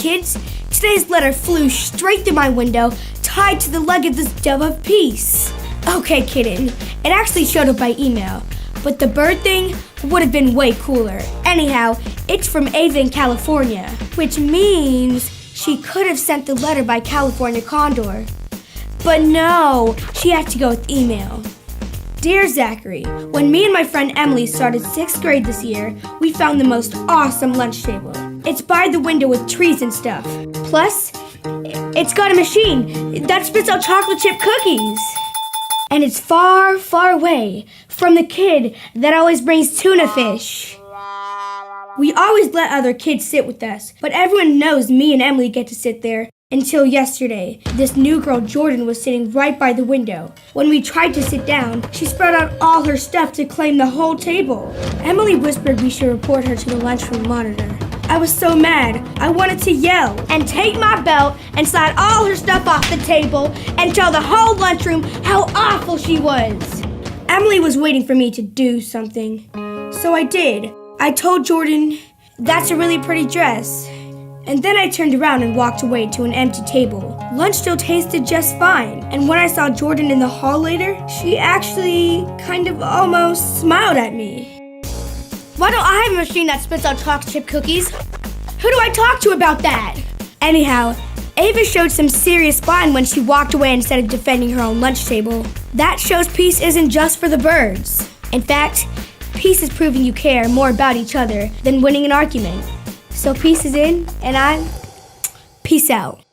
kids. Today's letter flew straight through my window, tied to the leg of this dove of peace. Okay, kitten, it actually showed up by email, but the bird thing would have been way cooler. Anyhow, it's from Ava in California, which means she could have sent the letter by California Condor. But no, she had to go with email. Dear Zachary, when me and my friend Emily started 6th grade this year, we found the most awesome lunch table. It's by the window with trees and stuff. Plus, it's got a machine that spits out chocolate chip cookies. And it's far, far away from the kid that always brings tuna fish. We always let other kids sit with us, but everyone knows me and Emily get to sit there. Until yesterday, this new girl Jordan was sitting right by the window. When we tried to sit down, she spread out all her stuff to claim the whole table. Emily whispered we should report her to the lunchroom monitor. I was so mad, I wanted to yell and take my belt and slide all her stuff off the table and tell the whole lunchroom how awful she was. Emily was waiting for me to do something, so I did. I told Jordan, "That's a really pretty dress." And then I turned around and walked away to an empty table. Lunch still tasted just fine, and when I saw Jordan in the hall later, she actually kind of almost smiled at me. Why don't I have a machine that spits out chocolate chip cookies? Who do I talk to about that? Anyhow, Ava showed some serious spine when she walked away instead of defending her own lunch table. That shows peace isn't just for the birds. In fact, peace is proving you care more about each other than winning an argument. So peace is in, and I'm peace out.